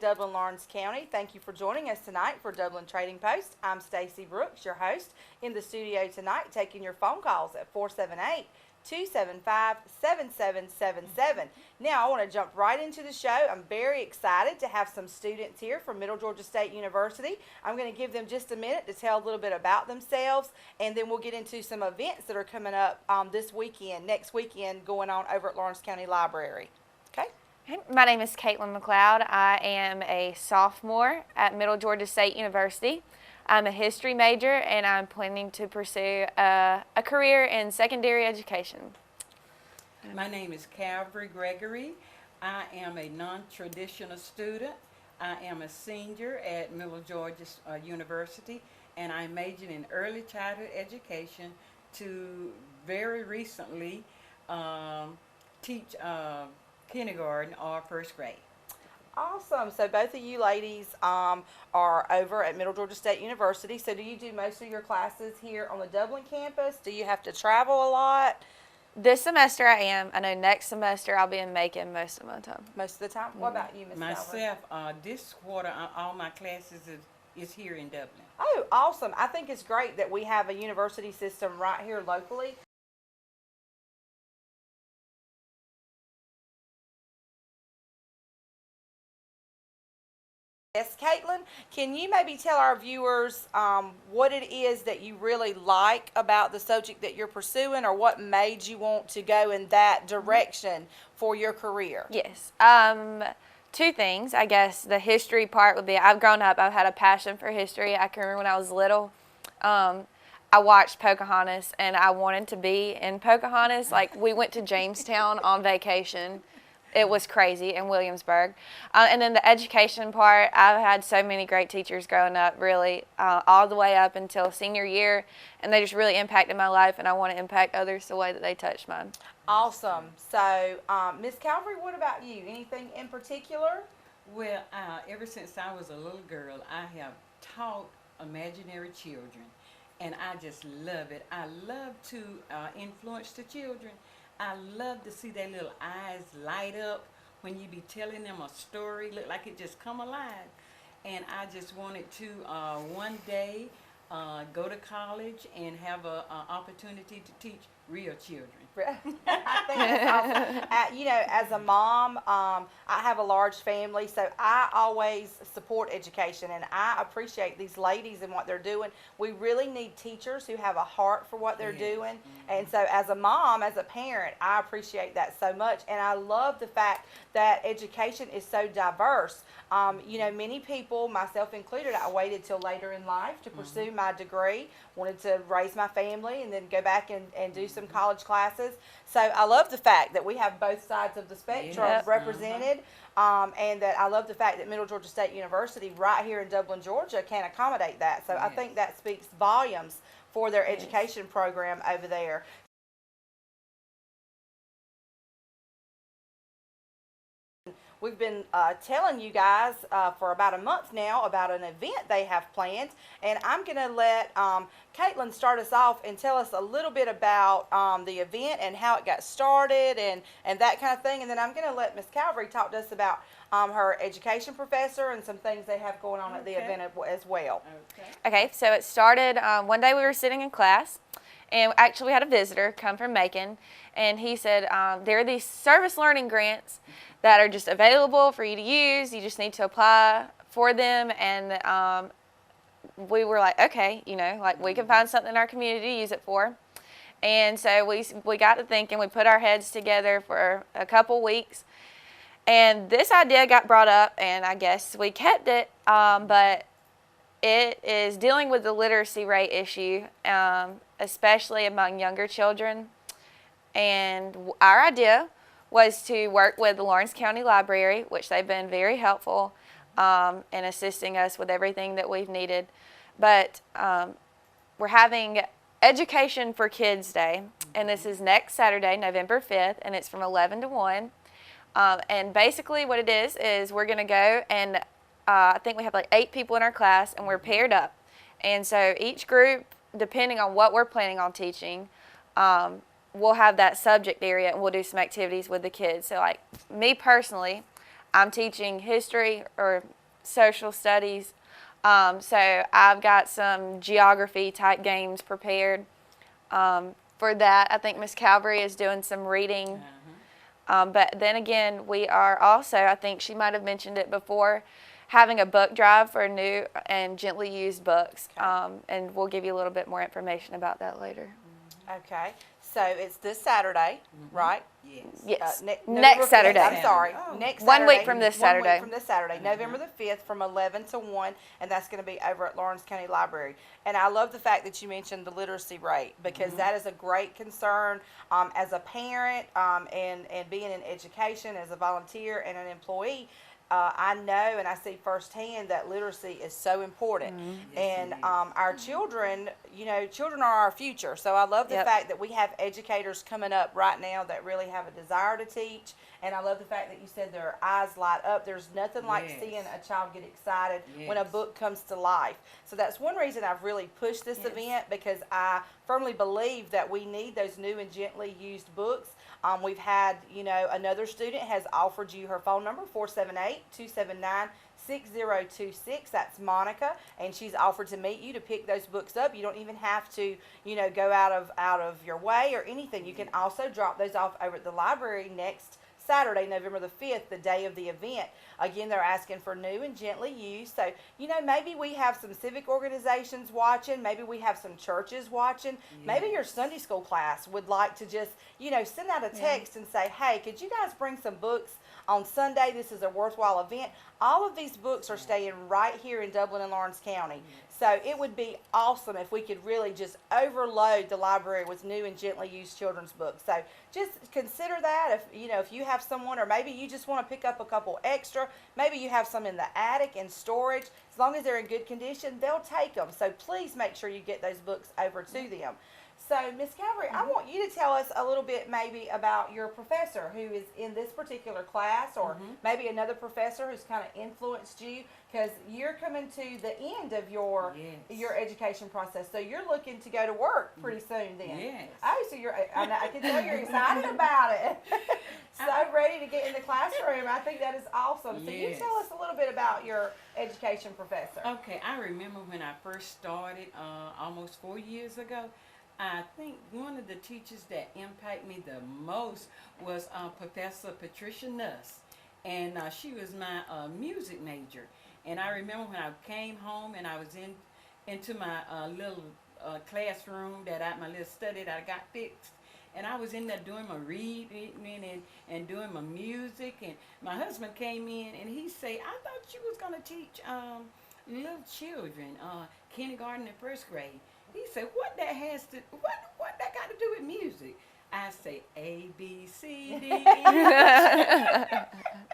Dublin, Lawrence County. Thank you for joining us tonight for Dublin Trading Post. I'm Stacy Brooks, your host, in the studio tonight, taking your phone calls at 478-275-7777. Now, I want to jump right into the show. I'm very excited to have some students here from Middle Georgia State University. I'm going to give them just a minute to tell a little bit about themselves, and then we'll get into some events that are coming up next weekend, going on over at Lawrence County Library. Okay? My name is Caitlin McLeod. I am a sophomore at Middle Georgia State University. I'm a history major, and I'm planning to pursue a career in secondary education. My name is Calvary Gregory. I am a non-traditional student. I am a senior at Middle Georgia University, and I majored in early childhood education to very recently teach kindergarten or first grade. Awesome. So both of you ladies are over at Middle Georgia State University. So do you do most of your classes here on the Dublin campus? Do you have to travel a lot? This semester I am. I know next semester I'll be in Macon most of my time. Most of the time? What about you, Ms. Myself, this quarter, all my classes is here in Dublin. Oh, awesome. I think it's great that we have a university system right here locally. Yes, Caitlin, can you maybe tell our viewers what it is that you really like about the subject that you're pursuing, or what made you want to go in that direction for your career? Yes. Two things. I guess the history part would be I've grown up, I've had a passion for history. I can remember when I was little, I watched Pocahontas, and I wanted to be in Pocahontas. Like, we went to Jamestown on vacation. It was crazy in Williamsburg. And then the education part, I've had so many great teachers growing up, really, all the way up until senior year, and they just really impacted my life, and I want to impact others the way that they touched mine. Awesome. So, Ms. Calvary, what about you? Anything in particular? Well, ever since I was a little girl, I have taught imaginary children, and I just love it. I love to influence the children. I love to see their little eyes light up when you be telling them a story, look like it just come alive. And I just wanted to one day go to college and have an opportunity to teach real children. I think that's awesome. As a mom, I have a large family, so I always support education, and I appreciate these ladies and what they're doing. We really need teachers who have a heart for what they're doing, and so as a mom, as a parent, I appreciate that so much, and I love the fact that education is so diverse. Many people, myself included, I waited till later in life to pursue my degree, wanted to raise my family and then go back and do some college classes. So I love the fact that we have both sides of the spectrum represented, and that I love the fact that Middle Georgia State University right here in Dublin, Georgia can accommodate that. So I think that speaks volumes for their education program over there. We've been telling you guys for about a month now about an event they have planned, and I'm going to let Caitlin start us off and tell us a little bit about the event and how it got started and that kind of thing, and then I'm going to let Ms. Calvary talk to us about her education professor and some things they have going on at the event as well. Okay, so it started one day we were sitting in class, and actually we had a visitor come from Macon, and he said there are these service learning grants that are just available for you to use. You just need to apply for them, and we were like, okay, we can find something in our community to use it for. And so we got to thinking, we put our heads together for a couple weeks, and this idea got brought up, and I guess we kept it, but it is dealing with the literacy rate issue, especially among younger children. And our idea was to work with the Lawrence County Library, which they've been very helpful in assisting us with everything that we've needed. But we're having Education for Kids Day, and this is next Saturday, November 5th, and it's from 11 to 1. And basically what it is we're going to go, and I think we have like 8 people in our class, and we're paired up. And so each group, depending on what we're planning on teaching, we'll have that subject area, and we'll do some activities with the kids. So like me personally, I'm teaching history or social studies. So I've got some geography type games prepared for that. I think Miss Calvary is doing some reading. But then again, we are also, I think she might have mentioned it before, having a book drive for new and gently used books. And we'll give you a little bit more information about that later. Okay. So it's this Saturday, right? Yes. Yes. November Next 5th, Saturday. I'm sorry. Oh. Next 1 Saturday. week from this 1 Saturday. week from this Saturday, November the 5th from 11 to 1, and that's going to be over at Lawrence County Library. And I love the fact that you mentioned the literacy rate, because that is a great concern as a parent and being in education, as a volunteer and an employee. I know and I see firsthand that literacy is so important. Yes, And it is. our children, children are our future. So I love the Yep. fact that we have educators coming up right now that really have a desire to teach. And I love the fact that you said their eyes light up. There's nothing like Yes. seeing a child get excited when a Yes. book comes to life. So that's one reason I've really pushed this Yes. event, because I firmly believe that we need those new and gently used books. We've had, another student has offered you her phone number, 478-279-6026. That's Monica, and she's offered to meet you to pick those books up. You don't even have to, go out of your way or anything. You can also drop those off over at the library next Saturday, November the 5th, the day of the event. Again, they're asking for new and gently used. So, maybe we have some civic organizations watching. Maybe we have some churches watching. Maybe your Sunday school class would like to just, send out a text and say, hey, could you guys bring some books on Sunday? This is a worthwhile event. All of these books are staying right here in Dublin and Lawrence County. So it would be awesome if we could really just overload the library with new and gently used children's books. So just consider that if you have someone, or maybe you just want to pick up a couple extra. Maybe you have some in the attic in storage. As long as they're in good condition, they'll take them. So please make sure you get those books over to them. So, Miss Calvary, I want you to tell us a little bit maybe about your professor who is in this particular class, or maybe another professor who's kind of influenced you, because you're coming to the end of your education process. So you're looking to go to work pretty soon then. Yes. Oh, so I can tell you're excited about it. So ready to get in the classroom. I think that is awesome. So you Yes. tell us a little bit about your education professor. Okay, I remember when I first started almost 4 years ago. I think one of the teachers that impacted me the most was Professor Patricia Nuss, and she was my music major. And I remember when I came home and I was into my little classroom my little study that I got fixed, and I was in there doing my reading and doing my music, and my husband came in and he said, I thought you was gonna teach little children, kindergarten and first grade. He said, what that got to do with music? I say A, B, C, D, E.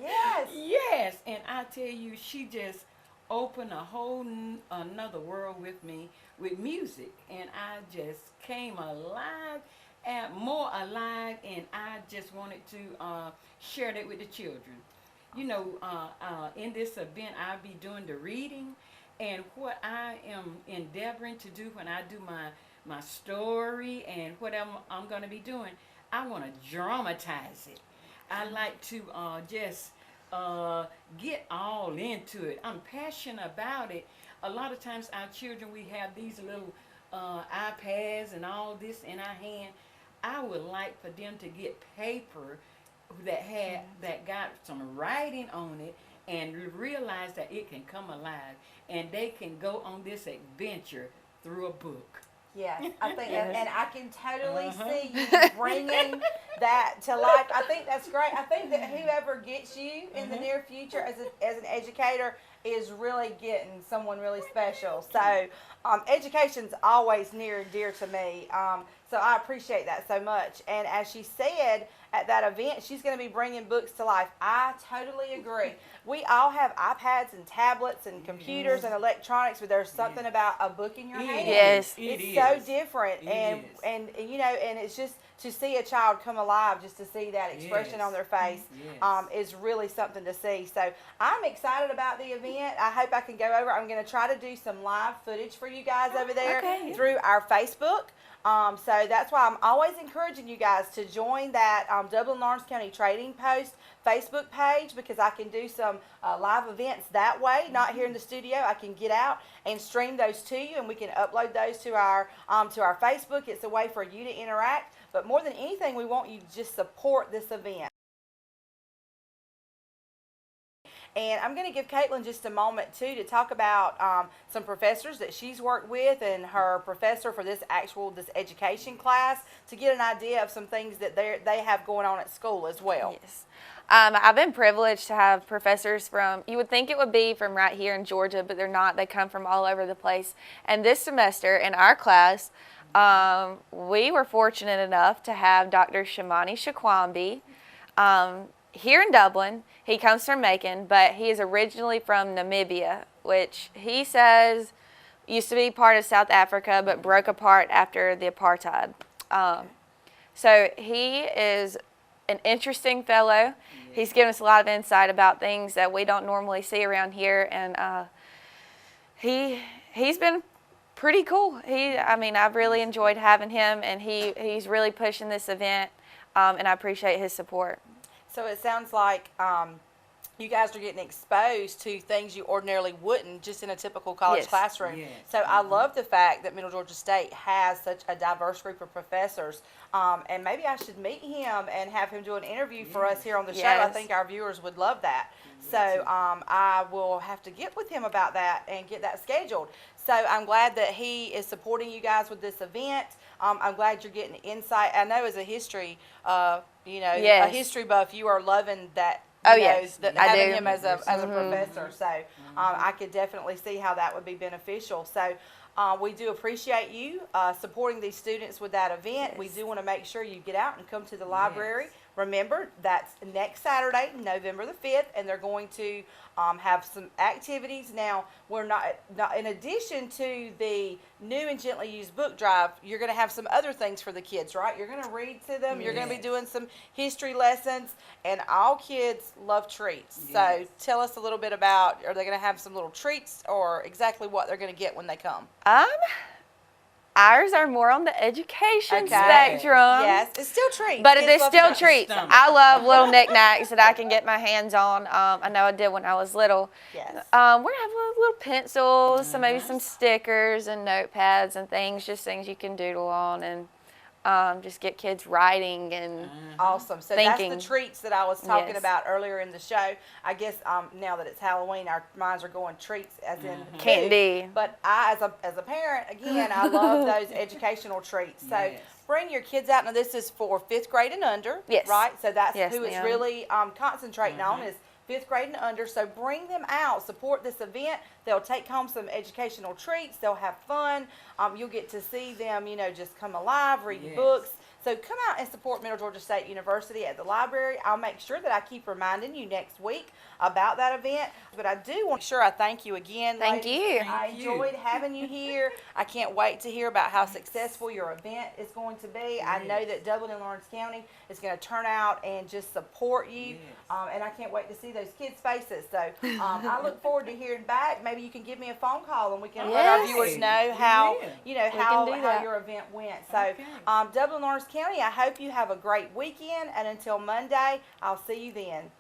Yes. Yes, and I tell you, she just opened a whole another world with me with music, and I just came alive and more alive, and I just wanted to share that with the children. In this event, I'll be doing the reading. And what I am endeavoring to do when I do my story and whatever I'm going to be doing, I want to dramatize it. I like to just get all into it. I'm passionate about it. A lot of times our children, we have these little iPads and all this in our hand. I would like for them to get paper that got some writing on it, and realize that it can come alive, and they can go on this adventure through a book. Yes, I think, and I can totally see you bringing that to life. I think that's great. I think that whoever gets you in the near future as an educator is really getting someone really special. So education's always near and dear to me. So I appreciate that so much. And as she said, at that event, she's going to be bringing books to life. I totally agree. We all have iPads and tablets and computers and electronics, but there's something about a book in your hand. Yes. It's so different, and it's just to see a child come alive, just to see that expression on their face, is really something to see. So I'm excited about the event. I hope I can go over. I'm going to try to do some live footage for you guys over there through our Facebook. So that's why I'm always encouraging you guys to join that Dublin Lawrence County Trading Post Facebook page, because I can do some live events that way, not here in the studio. I can get out and stream those to you, and we can upload those to our Facebook. It's a way for you to interact. But more than anything, we want you to just support this event. And I'm going to give Caitlin just a moment, too, to talk about some professors that she's worked with and her professor for this education class, to get an idea of some things that they have going on at school as well. Yes. I've been privileged to have professors from, you would think it would be from right here in Georgia, but they're not. They come from all over the place. And this semester in our class, we were fortunate enough to have Dr. Shamani Shakwambi here in Dublin. He comes from Macon, but he is originally from Namibia, which he says used to be part of South Africa, but broke apart after the apartheid. So he is an interesting fellow. Yeah. He's given us a lot of insight about things that we don't normally see around here, and he's been pretty cool. I've really enjoyed having him, and he's really pushing this event, and I appreciate his support. So it sounds like you guys are getting exposed to things you ordinarily wouldn't just in a typical college classroom. Yes. So I love the fact that Middle Georgia State has such a diverse group of professors. And maybe I should meet him and have him do an interview for us here on the show. I think our viewers would love that. So I will have to get with him about that and get that scheduled. So I'm glad that he is supporting you guys with this event. I'm glad you're getting insight. I know as a history, a history buff, you are loving that. Having him as a professor. So I could definitely see how that would be beneficial. So we do appreciate you supporting these students with that event. Yes. We do want to make sure you get out and come to the library. Yes. Remember, that's next Saturday, November the 5th, and they're going to have some activities. Now, we're not in addition to the new and gently used book drive, you're going to have some other things for the kids, right? You're going to read to them. Yes. You're going to be doing some history lessons, and all kids love treats. Yes. So tell us a little bit about, are they going to have some little treats, or exactly what they're going to get when they come? Ours are more on the education spectrum. Yes, it's still treats. But it is still treats. I love little knickknacks that I can get my hands on. I know I did when I was little. Yes. We're going to have little pencils, maybe some stickers and notepads and things, just things you can doodle on, and just get kids writing and awesome. So thinking. That's the treats that I was talking about earlier in the show. I guess now that it's Halloween, our minds are going treats as in candy. But I, as a parent, again, I love those educational treats. So bring your kids out. Now this is for 5th grade and under, right? So that's who it's really concentrating on is 5th grade and under. So bring them out, support this event. They'll take home some educational treats. They'll have fun. You'll get to see them, just come alive, read books. So come out and support Middle Georgia State University at the library. I'll make sure that I keep reminding you next week about that event. But I do want to make sure I thank you again. Thank you. I enjoyed having you here. I can't wait to hear about how successful your event is going to be. I know that Dublin and Lawrence County is going to turn out and just support you. And I can't wait to see those kids' faces. So I look forward to hearing back. Maybe you can give me a phone call and we can let our viewers know how how your event went. So Dublin Lawrence County, I hope you have a great weekend, and until Monday, I'll see you then.